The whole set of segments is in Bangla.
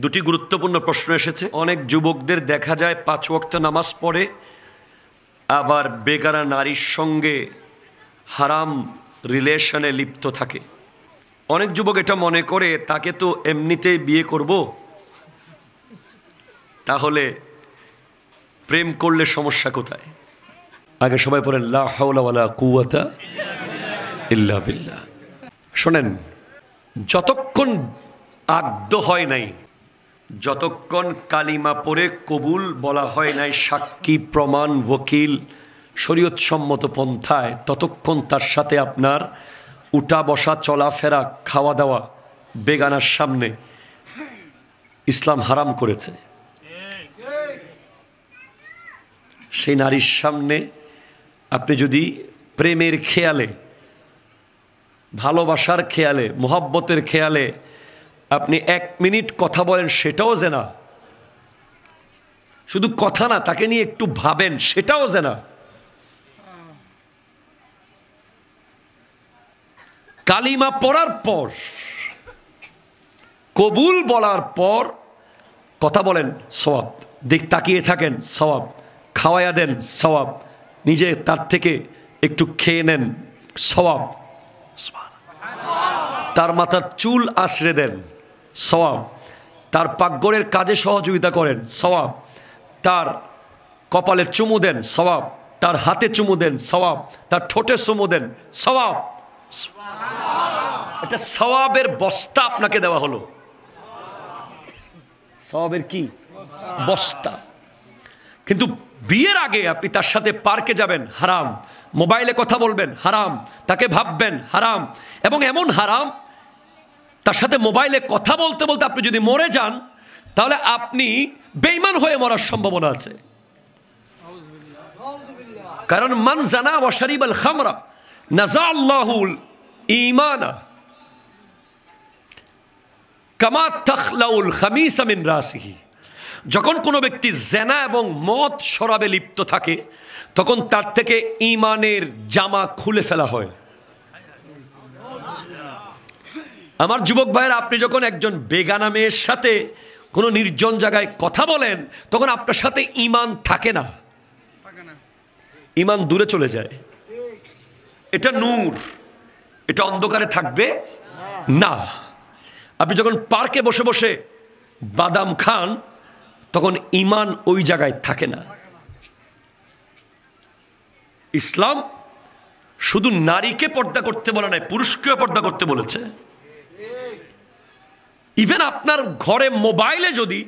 দুটি গুরুত্বপূর্ণ প্রশ্ন এসেছে। অনেক যুবকদের দেখা যায় 5 ওয়াক্ত নামাজ পড়ে, আবার বেগানা নারীর সঙ্গে হারাম রিলেশনে লিপ্ত থাকে। অনেক যুবক এটা মনে করে তাকে তো এমনিতেই বিয়ে করব, তাহলে প্রেম করলে সমস্যা কোথায়? আগে সবাই পড়েন লা হাওলা ওয়ালা কুওয়াতা ইল্লা বিল্লাহ। শোনেন, যতক্ষণ আদ্য হয় নাই, যতক্ষণ কালিমা পড়ে কবুল বলা হয় নাই সাক্ষী প্রমাণ ওকিল শরীয়ত সম্মত পন্থায়, ততক্ষণ তার সাথে আপনার উঠা বসা চলাফেরা খাওয়া দাওয়া বেগানার সামনে ইসলাম হারাম করেছে। সেই নারীর সামনে আপনি যদি প্রেমের খেয়ালে, ভালোবাসার খেয়ালে, মোহাব্বতের খেয়ালে আপনি 1 মিনিট কথা বলেন, সেটাও জেনা। শুধু কথা না, তাকে নিয়ে একটু ভাবেন, সেটাও জেনা। কালিমা পড়ার পর, কবুল বলার পর কথা বলেন, সওয়াব। দিক তাকিয়ে থাকেন, সওয়াব। খাওয়াইয়া দেন, সওয়াব। নিজে তার থেকে একটু খেয়ে নেন, সওয়াব। তার মাথার চুল আশ্রে দেন, সওয়াব। তার পাকঘরের কাজে সহযোগিতা করেন, সওয়াব। তার কপালে চুমু দেন, সওয়াব। তার হাতে চুমু দেন, সওয়াব। তার ঠোঁটে চুমু দেন, সওয়াব। এটা সওয়াবের বস্তা আপনাকে দেওয়া হলো। সওয়াবের কি বস্তা। কিন্তু বিয়ের আগে আপনি তার সাথে পার্কে যাবেন, হারাম। মোবাইলে কথা বলবেন, হারাম। তাকে ভাববেন, হারাম। এবং এমন হারাম, তার সাথে মোবাইলে কথা বলতে বলতে আপনি যদি মরে যান, তাহলে আপনি বেঈমান হয়ে মরার সম্ভাবনা আছে। কারণ মান জানা ওয়া শারিবাল খামরা নাযা আল্লাহুল ঈমানা কামা তাখলাউল খামিসা মিন রাসিহি। যখন কোনো ব্যক্তি জেনা এবং মদ শরাবে লিপ্ত থাকে, তখন তার থেকে ঈমানের জামা খুলে ফেলা হয়। আমার যুবক ভাইয়েরা, আপনি যখন একজন বেগানা মেয়ের সাথে কোনো নির্জন জায়গায় কথা বলেন, তখন আপনার সাথে ঈমান থাকে না, ঈমান দূরে চলে যায়। এটা নূর, এটা অন্ধকারে থাকবে না। আপনি যখন পার্কে বসে বসে বাদাম খান, তখন ঈমান ওই জায়গায় থাকে না। ইসলাম শুধু নারীকে পর্দা করতে বলে নাই, পুরুষকেও পর্দা করতে বলেছে। ইভেন আপনার ঘরে মোবাইলে যদি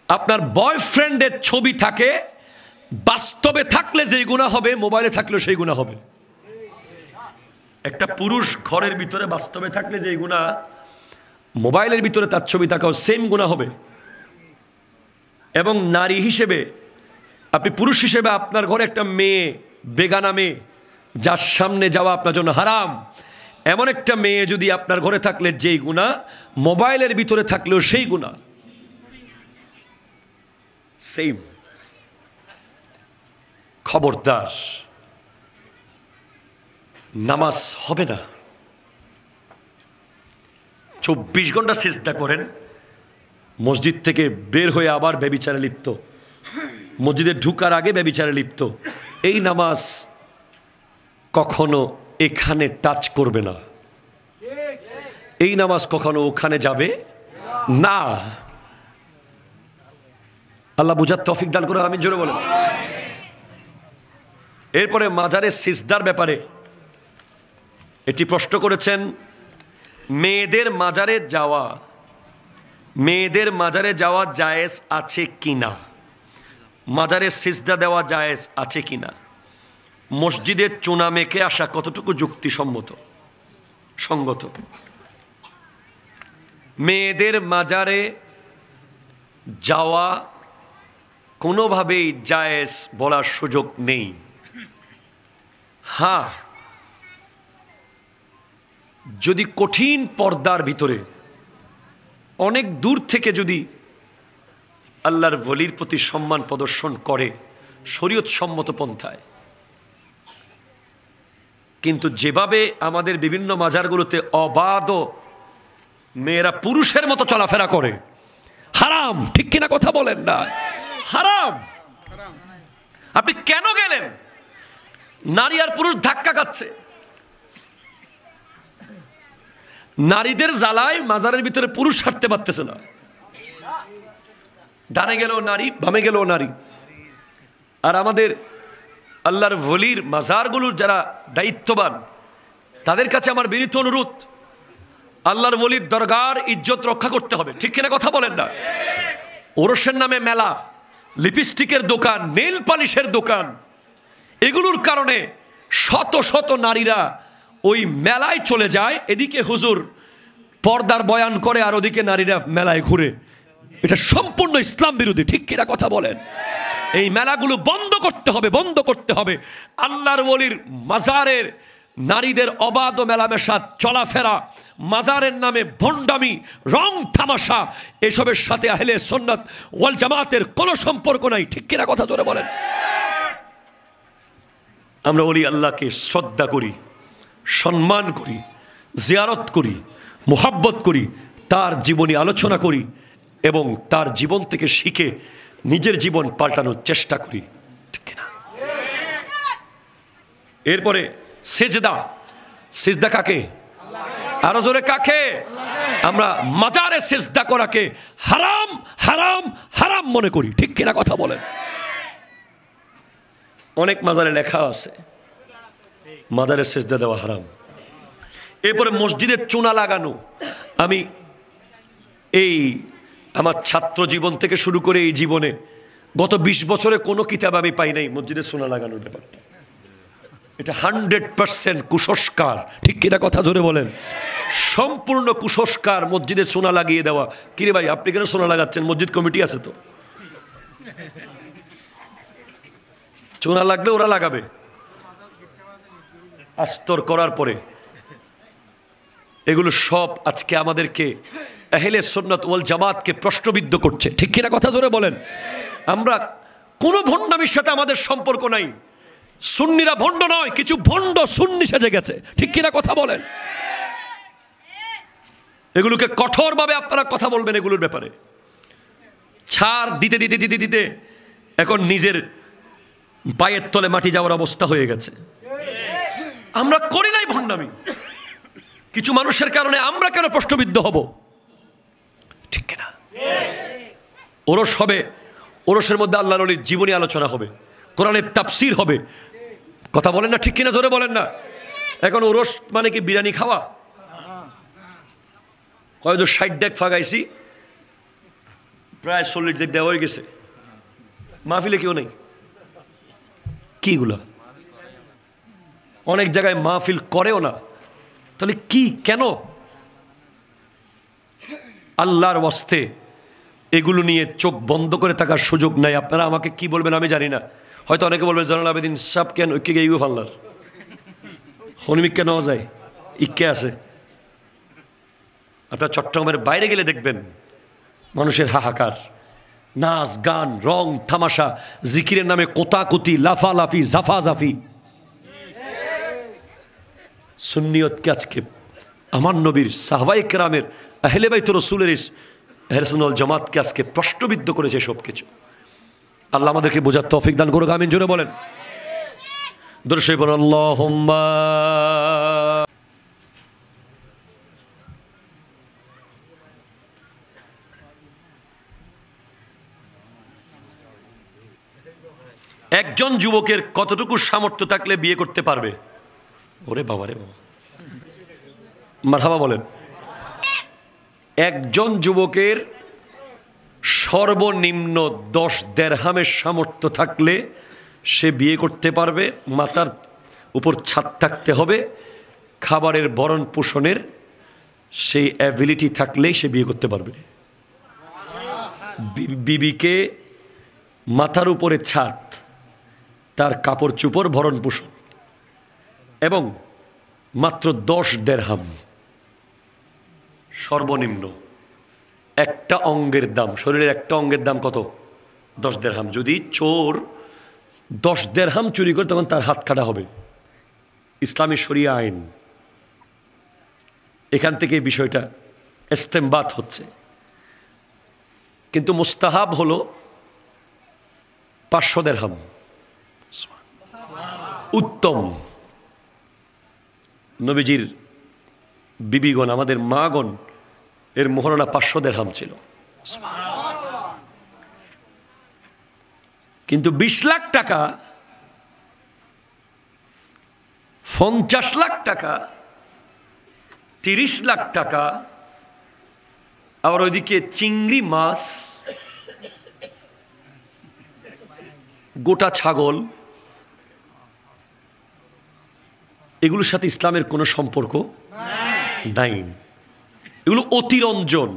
আপনার বয়ফ্রেন্ডের ছবি থাকে, বাস্তবে থাকলে যেই গুনাহ হবে, মোবাইলে থাকলেও সেই গুনাহ হবে। একটা পুরুষ ঘরের ভিতরে বাস্তবে থাকলে যেই গুনাহ, মোবাইলের ভিতরে তার ছবি থাকাও সেম গুনাহ হবে। এবং নারী হিসেবে, আপনি পুরুষ হিসেবে আপনার ঘরে একটা মেয়ে, বেগানা মেয়ে, যার সামনে যাওয়া আপনার জন্য হারাম, এমন একটা মেয়ে যদি আপনার ঘরে থাকলে যেই গুনাহ, মোবাইলের ভিতরে থাকলেও সেই গুনাহ সেম। খবরদার, নামাজ হবে না। 24 ঘন্টা সিজদা করেন, মসজিদ থেকে বের হয়ে আবার ব্যভিচারে লিপ্ত, মসজিদে ঢুকার আগে ব্যভিচারে লিপ্ত। এই নামাজ কখনো এখানে টাচ করবে না, এই নামাজ কখনো ওখানে যাবে না। আল্লাহ বুঝার তৌফিক দান করে, আমিন জোরে বলেন। এরপরে মাজারে সিজদার ব্যাপারে এটি প্রশ্ন করেছেন, মেয়েদের মাজারে যাওয়া জায়েজ আছে কিনা, মাজারে সিজদা দেওয়া জায়েজ আছে কিনা, মসজিদের চুনা মেখে আসা কতটুকু যুক্তিসম্মত সঙ্গত। মেয়েদের মাজারে যাওয়া কোনোভাবেই জায়েজ বলার সুযোগ নেই। হ্যাঁ, যদি কঠিন পর্দার ভিতরে অনেক দূর থেকে যদি আল্লাহর ওলির প্রতি সম্মান প্রদর্শন করে শরীয়ত সম্মত পন্থায়, কিন্তু যেভাবে আমাদের বিভিন্ন মাজারগুলোতে অবাধ মেয়েরা পুরুষের মতো চলাফেরা করে, হারাম, ঠিক কিনা কথা বলেন না? হারাম। আপনি কেন গেলেন? নারী আর পুরুষ ধাক্কা খাচ্ছে, নারীদের জ্বালায় মাজারের ভিতরে পুরুষ হাঁটতে পারতেছে না, ডানে গেলেও নারী, বামে গেলেও নারী। আর আমাদের আল্লাহর ওলির মাজারগুলোর যারা দায়িত্ববান, তাদের কাছে আমার বিনীত অনুরোধ, আল্লাহর ওলির দরগার ইজ্জত রক্ষা করতে হবে, ঠিক কিনা কথা বলেন না? ওরসের নামে মেলা, লিপস্টিকের দোকান, নেল পালিশের দোকান, এগুলোর কারণে শত শত নারীরা ওই মেলায় চলে যায়। এদিকে হুজুর পর্দার বয়ান করে আর ওদিকে নারীরা মেলায় ঘুরে। এটা সম্পূর্ণ ইসলাম বিরোধী, ঠিক কিনা কথা বলেন? এই মেলাগুলো বন্ধ করতে হবে, বন্ধ করতে হবে। আল্লাহর ওলির মাজারের নারীদের অবাধ মেলামেশা, চলাফেরা, মাজারের নামে ভণ্ডামি, রং তামাশা, এসবের সাথে আহলে সুন্নাত ওয়াল জামাতের কোনো সম্পর্ক নাই, ঠিক কিনা কথা জোরে বলেন? আমরা ওলি আল্লাহকে শ্রদ্ধা করি, সম্মান করি, জিয়ারত করি, মোহাব্বত করি, তার জীবনী আলোচনা করি এবং তার জীবন থেকে শিখে নিজের জীবন পাল্টানোর চেষ্টা করি, ঠিক কিনা? এরপরে সিজদা। সিজদা কাকে? আরো জোরে কাকে? আমরা মাজারে সিজদা করাকে হারাম হারাম হারাম মনে করি, ঠিক কিনা কথা বলেন? অনেক মাজারে লেখা আছে মাজারে সিজদা দেওয়া হারাম। এরপরে মসজিদের চুনা লাগানো। আমি এই আমার ছাত্র জীবন থেকে শুরু করে এই জীবনে গত 20 বছরে কোনো কিতাব আমি পাই নাই মসজিদের চুনা লাগানোর ব্যাপারটা। এটা 100% কুসংস্কার, ঠিক কিনা কথা জোরে বলেন? সম্পূর্ণ কুসংস্কার মসজিদে চুনা লাগিয়ে দেওয়া। কিরে ভাই, আপনি কেন চুনা লাগাচ্ছেন? মসজিদ কমিটি আছে তো, চুনা লাগবে ওরা লাগাবে। আস্তর করার পরে এগুলো সব আজকে আমাদেরকে আহলে সুন্নাত ওয়াল জামাতকে প্রশ্নবিদ্ধ করছে, ঠিক কিনা কথা জোরে বলেন? আমরা কোনো ভণ্ডামির সাথে আমাদের সম্পর্ক নাই। সুন্নিরা ভণ্ড নয়, কিছু ভণ্ড সুন্নি সেজে গেছে, ঠিক কিনা কথা বলেন? এগুলোকে কঠোরভাবে আপনারা কথা বলবেন এগুলোর ব্যাপারে। ছাড় দিতে দিতে দিতে দিতে এখন নিজের পায়ের তলে মাটি যাওয়ার অবস্থা হয়ে গেছে। আমরা করি নাই ভণ্ডামি, কিছু মানুষের কারণে আমরা কেন প্রশ্নবিদ্ধ হব, ঠিক কিনা? ওরস হবে, ওরসের মধ্যে আল্লাহর ওলির জীবনী আলোচনা হবে, কোরআনের তাফসীর হবে, কথা বলেন না, ঠিক কিনা জোরে বলেন না? এখন ওরস মানে কি বিরিয়ানি খাওয়া? হয়তো 60 ডেক ফাগাইছি, প্রায় 40 ডেক দেওয়া হয়ে গেছে, মাহফিলে কেউ নেই। কিগুলা? অনেক জায়গায় মাহফিল করেও না, তাহলে কি, কেন? আল্লাহর ওয়াস্তে এগুলো নিয়ে চোখ বন্ধ করে থাকার সুযোগ নাই। আপনারা আমাকে কি বলবেন আমি জানি না, হয়তো অনেকে বলবেন জয়নুল আবেদিন সাহেব কেন ঐক্যে গিয়ে ফাল্লার হনিমিক কেন যায়, ইক্কে আছে। আপনার চট্টগ্রামের বাইরে গেলে দেখবেন মানুষের হাহাকার, নাচ গান, রং তামাশা, জিকিরের নামে কোতাকুতি, লাফালাফি, জাফাজাফি। সুন্নিয়তকে আজকে আমার নবীর সাহাবায়ে কেরামের আহলে বাইত রাসূলের আহলে সুন্নাত ওয়াল জামাতকে আজকে প্রশ্নবিদ্ধ করেছে সব কিছু। আল্লাহ আমাদেরকে বোঝার তৌফিক দান করুক, আমিন জোরে বলেন। দরুদ শরীফ পড়ুন, আল্লাহুম্মা। একজন যুবকের কতটুকু সামর্থ্য থাকলে বিয়ে করতে পারবে? ওরে বাবা রে বাবা, মারহাবা বলেন। একজন যুবকের সর্বনিম্ন 10 দিরহামের সামর্থ্য থাকলে সে বিয়ে করতে পারবে। মাথার উপর ছাদ থাকতে হবে, খাবারের ভরণ পোষণের সেই অ্যাবিলিটি থাকলেই সে বিয়ে করতে পারবে। বিবিকে মাথার উপরে ছাদ, তার কাপড় চোপড়, ভরণ পোষণ এবং মাত্র 10 দিরহাম সর্বনিম্ন। একটা অঙ্গের দাম, শরীরের একটা অঙ্গের দাম কত? 10 দিরহাম। যদি চোর 10 দিরহাম চুরি করে তখন তার হাত কাটা হবে, ইসলামী শরিয়া আইন। এখান থেকে বিষয়টা ইস্তেমবাত হচ্ছে। কিন্তু মুস্তাহাব হলো 500 দিরহাম, উত্তম। নবীজির বিবিগণ, আমাদের মাগণ, এর মোহরানা 500 দিরহাম ছিল। কিন্তু 20 লাখ টাকা, 50 লাখ টাকা, 30 লাখ টাকা, আবার ওইদিকে চিংড়ি মাছ, গোটা ছাগল, এগুলোর সাথে ইসলামের কোনো সম্পর্ক নাই। এগুলো অতিরঞ্জন।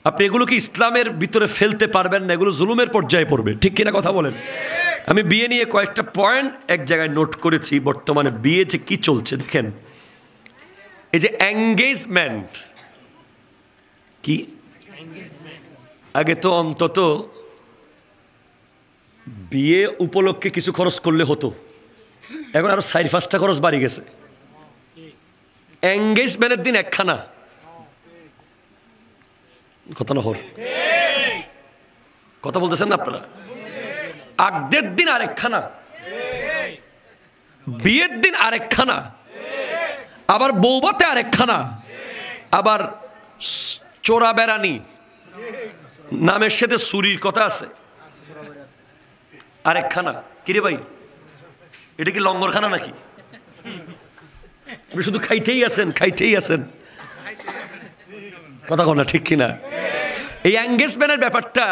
আপনি এগুলোকে ইসলামের ভিতরে ফেলতে পারবেন না, এগুলো জুলুমের পর্যায়ে পড়বে। ঠিক কিনা কথা বলেন? আমি বিয়ে নিয়ে কয়েকটা পয়েন্ট এক জায়গায় নোট করেছি। বর্তমানে বিয়ে যে কি চলছে দেখেন, এই যে এঙ্গেজমেন্ট, কি আগে তো অন্তত বিয়ে উপলক্ষে কিছু খরচ করলে হতো, এখন আরো 4-5টা খরচ বাড়ি গেছে। এঙ্গেজমেন্টের দিন একখানা, কথা না হর কথা বলতেছেন না আপনারা? আগদের দিন আরেকখানা, বিয়ের দিন আরেকখানা, আবার বৌবাতে আরেকখানা, আবার চোরা বেড়ানি নামের সাথে চুরির কথা আছে আরেকখানা। কিরে ভাই, এটা কি লঙ্গরখানা নাকি? আপনি শুধু খাইতেই আছেন, খাইতেই আছেন, কথা কন না, ঠিক কিনা? এই এঙ্গেজমেন্টের ব্যাপারটা,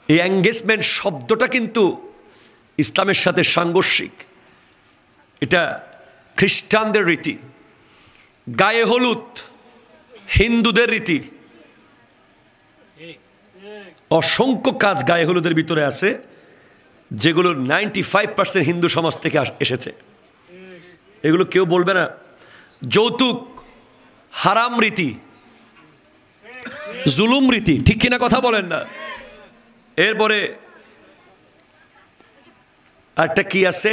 এই এঙ্গেজমেন্ট শব্দটা কিন্তু ইসলামের সাথে সাংঘর্ষিক। এটা খ্রিস্টানদের রীতি। গায়ে হলুদ হিন্দুদের রীতি। অসংখ্য কাজ গায়ে হলুদের ভিতরে আছে, যেগুলো 95% হিন্দু সমাজ থেকে এসেছে। এগুলো কেউ বলবে না। যৌতুক হারাম রীতি, জুলুম রীতি, ঠিক কিনা কথা বলেন না? এরপরে আরেকটা কি আছে,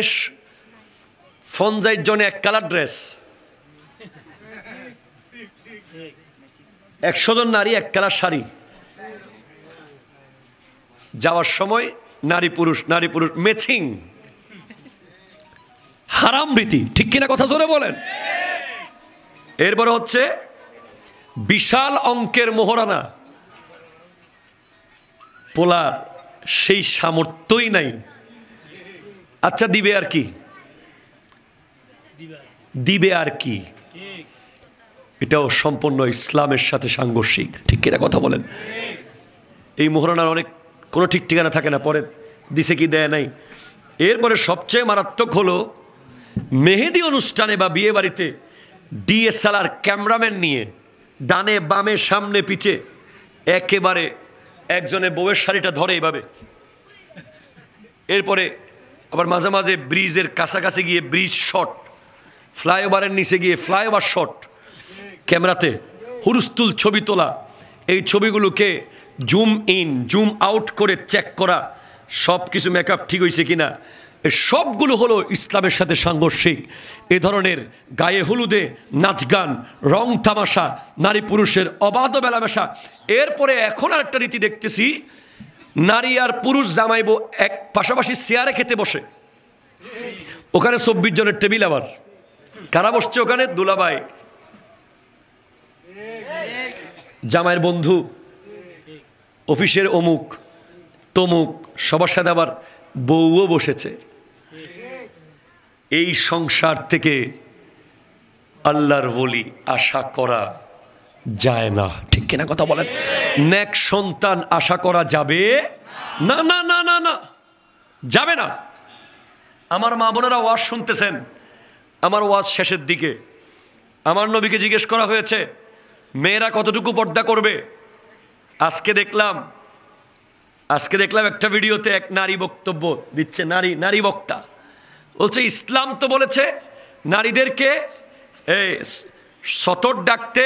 ফঞ্জাইয়ের জন্য এক কালার ড্রেস, 100 জন নারী এক কালার শাড়ি, যাওয়ার সময় নারী পুরুষ ম্যাচিং, হারাম রীতি, ঠিক কিনা কথা জোরে বলেন? এরপরে হচ্ছে বিশাল অঙ্কের মোহরানা। পোলার সেই সামর্থ্যই নাই, আচ্ছা দিবে আর কি, দিবে আর কি। এটাও সম্পূর্ণ ইসলামের সাথে সাংঘর্ষিক, ঠিক কিনা কথা বলেন? এই মোহরানার অনেক কোনো ঠিক ঠিকানা থাকে না, পরে দিছে কি দেয় নাই। এরপরে সবচেয়ে মারাত্মক হলো মেহেদি অনুষ্ঠানে বা বিয়ে বাড়িতে ডিএসএলআর ক্যামেরাম্যান নিয়ে ডানে বামে সামনে পিছে একেবারে একজনে বউয়ের শাড়িটা ধরে এইভাবে, এরপরে আবার মাঝে মাঝে ব্রিজের কাছাকাছি গিয়ে ব্রিজ শট, ফ্লাইওভারের নিচে গিয়ে ফ্লাইওভার শট, ক্যামেরাতে হুরুস্তুল ছবি তোলা, এই ছবিগুলোকে জুম ইন জুম আউট করে চেক করা, সব কিছু মেকআপ ঠিক হয়েছে কিনা। এই সবগুলো হলো ইসলামের সাথে সাংঘর্ষিক। এ ধরনের গায়ে হলুদে নাচ গান, রং তামাশা, নারী পুরুষের অবাধ মেলামেশা। এরপরে এখন আর একটা রীতি দেখতেছি, নারী আর পুরুষ জামাইব এক পাশাপাশি চেয়ারে খেতে বসে, ওখানে 24 জনের টেবিল। আবার কারা বসছে ওখানে? দুলাভাই, জামাইয়ের বন্ধু, অফিসের অমুক তমুক, সবার সাথে আবার বউও বসেছে। এই সংসার থেকে আল্লাহর ওলি আশা করা যায় না, ঠিক কিনা কথা বলেন? নেক সন্তান আশা করা যাবে না, না না না না, যাবে না। আমার মা বোনেরা ওয়াজ শুনতেছেন, আমার ওয়াজ শেষের দিকে আমার নবীকে জিজ্ঞেস করা হয়েছে মেয়েরা কতটুকু পর্দা করবে। আজকে দেখলাম একটা ভিডিওতে এক নারী বক্তব্য দিচ্ছে, নারী বক্তা বলছে ইসলাম তো বলেছে নারীদেরকে সতর ডাকতে,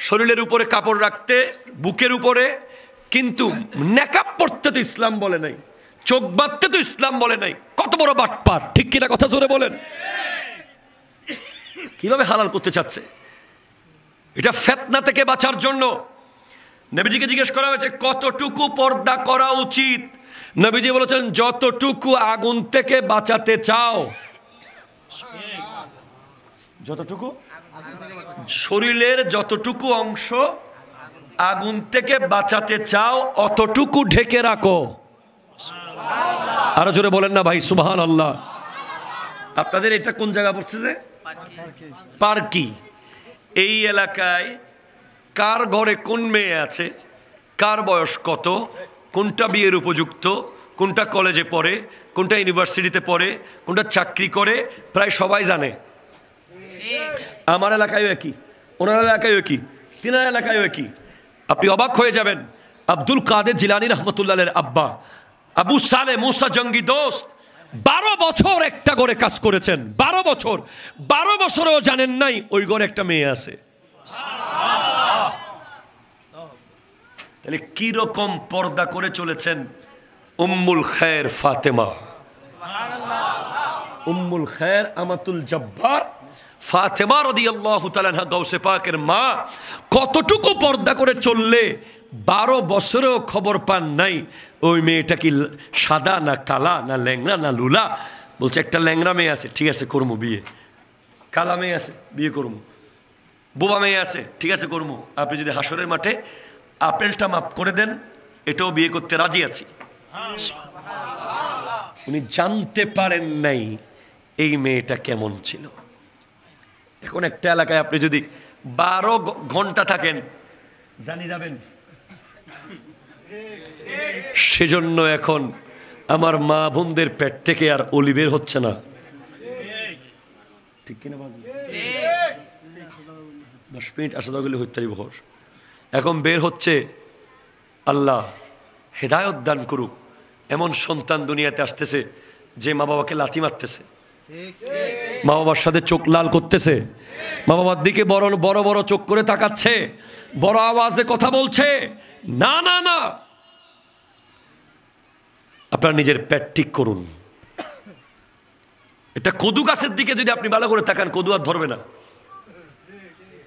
শরীরের উপরে কাপড় রাখতে, বুকের উপরে, কিন্তু নেকাব পড়তে তো ইসলাম বলে নাই, চোখ বাঁধতে তো ইসলাম বলে নাই। কত বড় বাটপার, ঠিক কিনা কথা জোরে বলেন? কিভাবে হালাল করতে চাচ্ছে? এটা ফিতনা থেকে বাঁচার জন্য নবীজিকে জিজ্ঞেস করা হয়েছে কতটুকু পর্দা করা উচিত, নবীজি বলেছেন যতটুকু আগুন থেকে বাঁচাতে চাও। যতটুকু শরীরের যতটুকু অংশ আগুন থেকে বাঁচাতে চাও অতটুকু ঢেকে রাখো। আরো জোরে বলেন না ভাই সুবহানাল্লাহ। আপনাদের এটা কোন জায়গা পড়ছে যে পার্কি? এই এলাকায় কার ঘরে কোন মেয়ে আছে, কার বয়স কত, কোনটা বিয়ের উপযুক্ত, কোনটা কলেজে পড়ে, কোনটা ইউনিভার্সিটিতে পড়ে, কোনটা চাকরি করে, প্রায় সবাই জানে। আমার এলাকায়ও একই, ওনার এলাকায়ও একই, তিনার এলাকায়ও একই। আপনি অবাক হয়ে যাবেন, আব্দুল কাদের জিলানী রহমতুল্লাহের আব্বা আবু সালে মুসা জঙ্গি দোস্ত 12 বছর একটা ঘরে কাজ করেছেন। 12 বছর, 12 বছরেও জানেন নাই ওই ঘরে একটা মেয়ে আছে। তাহলে কি রকম পর্দা করে চলেছেন উম্মুল খায়ের ফাতেমা, উম্মুল খায়ের আমাতুল জব্বার ফাতেমা রাদিয়াল্লাহু তাআলা আনহা গাউসে পাকের মা কতটুকু পর্দা করে চললে 12 বছরেও খবর পান নাই ওই মেয়েটা কি সাদা না কালা না ল্যাংড়া না লুলা। বলছে একটা ল্যাংড়া মেয়ে আছে, ঠিক আছে করবো বিয়ে। কালা মেয়ে আছে, বিয়ে করবো। বোবা মেয়ে আছে, ঠিক আছে করবো। আপনি যদি হাসরের মাঠে আপেলটা মাপ করে দেন, এটাও বিয়ে করতে রাজি আছি। উনি জানতে পারেন নাই এই মেয়েটা কেমন ছিল। এখন একটা এলাকায় আপনি যদি 12 ঘন্টা থাকেন জানি যাবেন। সেজন্য এখন আমার মা বোনদের পেট থেকে আর অলি বের হচ্ছে না, ঠিক কিনা বাজি? 10 মিনিট আসা দাও গেলে হইতারি ভোর। এখন বের হচ্ছে, আল্লাহ হেদায়ত দান করুক, এমন সন্তান দুনিয়াতে আসতেছে যে মা বাবাকে লাথি মারতেছে, মা বাবার সাথে চোখ লাল করতেছে, মা বাবার দিকে বড় বড় বড় চোখ করে তাকাচ্ছে, বড় আওয়াজে কথা বলছে। না না না, আপনার নিজের পেট ঠিক করুন। একটা কদু গাছের দিকে যদি আপনি ভালো করে তাকান, কদু আর ধরবে না।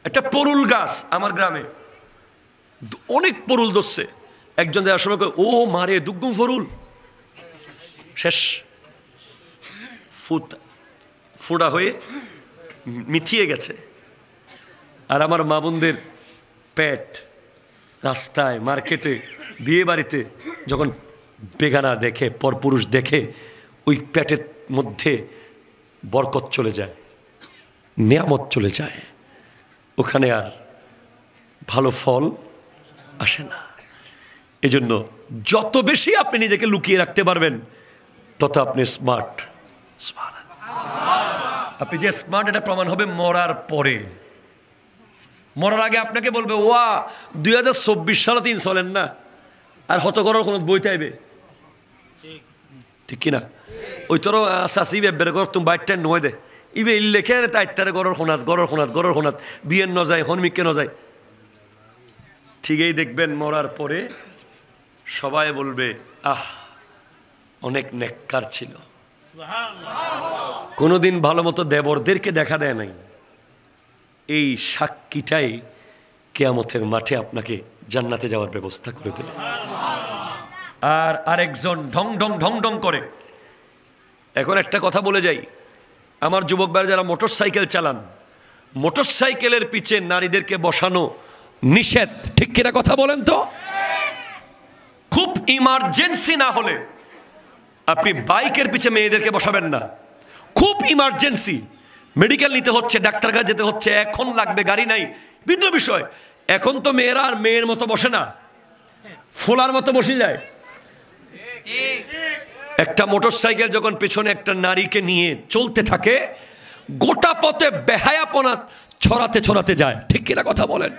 একটা পরুল গাছ আমার গ্রামে অনেক পরুল ধরছে, একজন যাওয়ার সময় ও মারে দুগুম পরুল, শেষ ফোড়া হয়ে মিথিয়ে গেছে। আর আমার মা বোনদের পেট রাস্তায়, মার্কেটে, বিয়ে বাড়িতে যখন বেগানা দেখে, পরপুরুষ দেখে, ওই পেটের মধ্যে বরকত চলে যায়, নিয়ামত চলে যায়, ওখানে আর ভালো ফল আসে না। এজন্য যত বেশি আপনি নিজেকে লুকিয়ে রাখতে পারবেন তত আপনি স্মার্ট। আপনি যে স্মার্ট এটা প্রমাণ হবে মরার পরে। মরার আগে আপনাকে বলবে ওয়া 2024 সালে 3 চলেন না, আর হত করার কোনো বই চাইবে, ঠিক কিনা? ওই তোর আসি বের কর তুমি বাইরটা নয় দে ইবে লেখে তাইতারে গরর খোনাত গরর খোনাত গরর খোনাত বিয়ের ন যায়, হনমিককে ন যায়। ঠিকই দেখবেন মরার পরে সবাই বলবে আহ অনেক নেককার ছিল, কোনোদিন ভালো মতো দেবরদেরকে দেখা দেয় নাই। এই সাক্ষীটাই কিয়ামতের মাঠে আপনাকে জান্নাতে যাওয়ার ব্যবস্থা করে দেবে। আর আরেকজন ঢং ঢং ঢং ঢং করে। এখন একটা কথা বলে যাই, আমার যুবক ভাইরা যারা মোটর সাইকেল চালান, মোটর সাইকেলের পিছে নারীদেরকে বসানো নিষেধ, ঠিক কিনা কথা বলেন তো? খুব ইমার্জেন্সি না হলে আপনি বাইকের পিছে মেয়েদেরকে বসাবেন না। খুব ইমার্জেন্সি, মেডিকেল নিতে হচ্ছে, ডাক্তার কাছে যেতে হচ্ছে, এখন লাগবে, গাড়ি নাই, ভিন্ন বিষয়। এখন তো মেয়েরা আর মেয়ের মতো বসে না, ফোলার মতো বসে যায়। একটা মোটর সাইকেল যখন পেছনে একটা নারীকে নিয়ে চলতে থাকে, গোটা পথে বেহায়াপনা ছড়াতে ছড়াতে যায়, ঠিক কিনা কথা বলেন?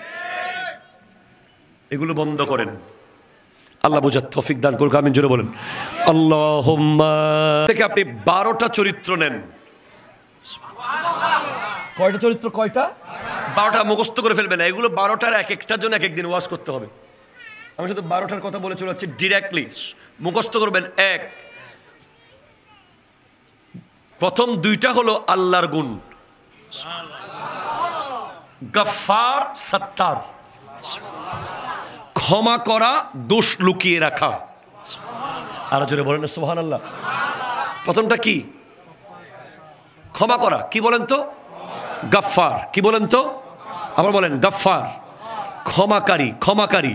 এগুলো বন্ধ করেন। আল্লাহ বুঝার তৌফিক দান করুক, আমিন জোরে বলেন আল্লাহুম্মা। থেকে আপনি 12টা চরিত্র নেন। কয়টা চরিত্র? কয়টা? 12টা মুখস্থ করে ফেলবেন না। এগুলো 12টার এক একটার জন্য এক একদিন ওয়াজ করতে হবে। আমি শুধু 12টার কথা বলে চলে যাচ্ছি ডিরেক্টলি। মুখস্থ করবেন। এক, প্রথম 2টা হলো আল্লাহর গুণ, গফফার, সত্তার। ক্ষমা করা, দোষ লুকিয়ে রাখা। আর জোরে বলেন না সুবহানাল্লাহ। প্রথমটা কি? ক্ষমা করা। কি বলেন তো? গাফফার। কি বলেন তো? আবার বলেন গাফফার, ক্ষমাকারী, ক্ষমাকারী।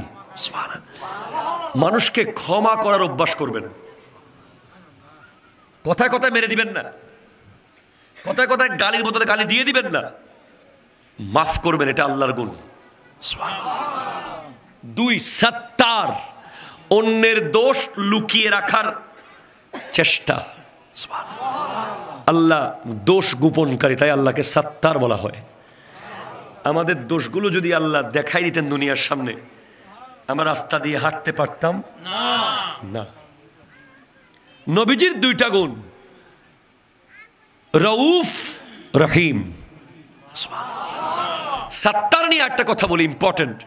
মানুষকে ক্ষমা করার অভ্যাস করবেন। কথায় কথায় মেরে দিবেন না, কথায় কথায় গালির বদলে গালি দিয়ে দিবেন না, মাফ করবেন, এটা আল্লাহর গুণ। দুই, সাত্তার, অন্যের দোষ লুকিয়ে রাখার চেষ্টা। আল্লাহ দোষ গোপনকারী, তাই আল্লাহকে সাত্তার বলা হয়। আমাদের দোষগুলো যদি আল্লাহ দেখাই দিতেন দুনিয়ার সামনে, আমরা রাস্তা দিয়ে হাঁটতে পারতাম না। নবীজির দুইটা গুণ, রউফ, রহিম। সাত্তার নিয়ে একটা কথা বলি, ইম্পর্টেন্ট।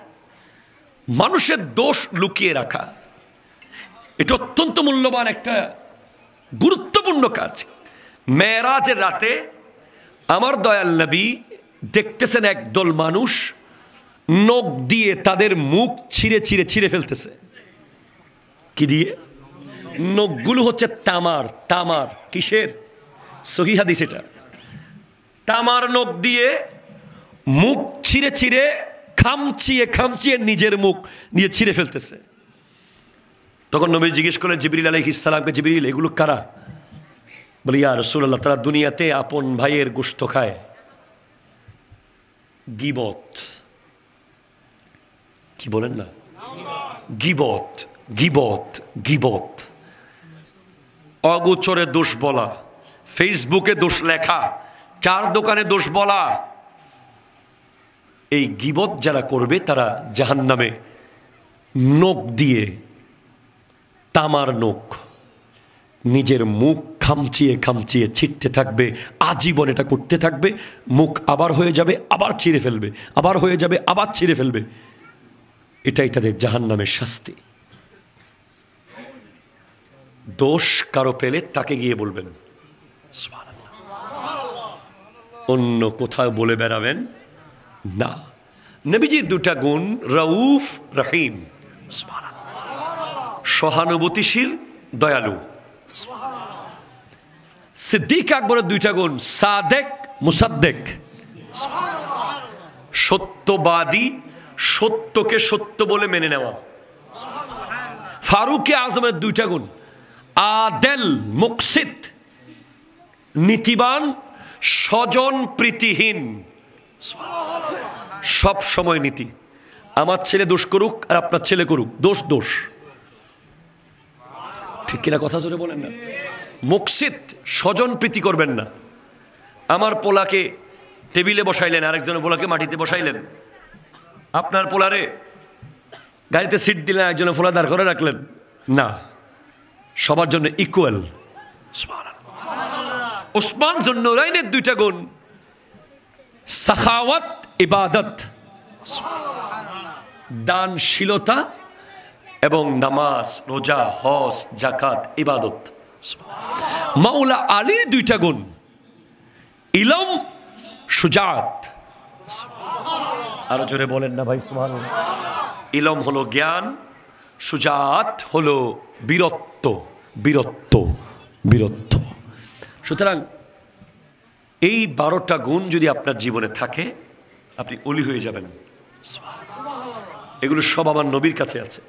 মানুষের দোষ লুকিয়ে রাখা, এটা অত্যন্ত মূল্যবান একটা গুরুত্বপূর্ণ কাজ। মেরাজের রাতে আমার দয়াল নবী দেখতেছেন একদল মানুষ নখ দিয়ে তাদের মুখ ছিঁড়ে ছিঁড়ে ছিঁড়ে ফেলতেছে। কি দিয়ে? নখগুলো হচ্ছে তামার। তামার কিসের? সহিহ হাদিস এটা। তামার নখ দিয়ে মুখ ছিঁড়ে ছিঁড়ে, খামচিয়ে খামচিয়ে নিজের মুখ নিয়ে ছিঁড়ে ফেলতেছে। তখন নবী জিজ্ঞেস করলেন জিবরিল আলাইহিস সালামকে, জিবরিল এগুলো কারা? বলি ইয়া রাসূলুল্লাহ, তারা দুনিয়াতে আপন ভাইয়ের গোশত খায়। গীবত। কি বলেন না? গীবত, গীবত, গীবত। অগোচরে দোষ বলা, ফেসবুকে দোষ লেখা, চার দোকানে দোষ বলা। এই গীবত যারা করবে তারা জাহান্নামে নখ দিয়ে, তামার নখ, নিজের মুখ খামচিয়ে খামচিয়ে ছিটতে থাকবে, আজীবন এটা করতে থাকবে। মুখ আবার হয়ে যাবে, আবার ছিঁড়ে ফেলবে, আবার হয়ে যাবে, আবার ছিঁড়ে ফেলবে। এটাই তাদের জাহান্নামের শাস্তি। দোষ কারো পেলে তাকে গিয়ে বলবেন, অন্য কোথাও বলে বেড়াবেন না। নবীজির দুটা গুণ, রউফ, রহিম। সহানুভূতিশীল, দয়ালু। সিদ্দিক আকবরের দুইটা গুণ, সাদেক, মুসাদ্দেক। সত্যবাদী, সত্যকে সত্য বলে মেনে নেওয়া। ফারুক আজমের দুইটা গুণ, আদেল, মুকসিত, নীতিবান, স্বজন প্রীতিহীন। সব সময় নীতি। আমার ছেলে দোষ করুক আর আপনার ছেলে করুক, দোষ দোষ। ঠিক কিনা কথা জোরে বলেন না? মুকসিত, স্বজন প্রীতি করবেন না। আমার পোলাকে টেবিলে বসাইলেন, আরেকজনের পোলাকে মাটিতে বসাইলেন। আপনার পোলারে গাড়িতে সিট দিলেন, একজনের পোলা দাঁড় করে রাখলেন না। সবার জন্য ইকুয়াল। ওসমান জুন্নুরাইনের দুইটা গুণ, সাখাওয়াত, ইবাদত। দানশীলতা এবং নামাজ, রোজা, হজ, যাকাত, ইবাদত। মাওলা আলীর দুইটা গুণ, ইলম, সুজাত। আরো জোরে বলেন না ভাই সুবহানাল্লাহ। ইলম হলো জ্ঞান, সুজাত হলো বীরত্ব, বীরত্ব, বীরত্ব। সুতরাং এই 12টা গুণ যদি আপনার জীবনে থাকে, আপনি ওলি হয়ে যাবেন। এগুলো সব আমার নবীর কাছে আছে।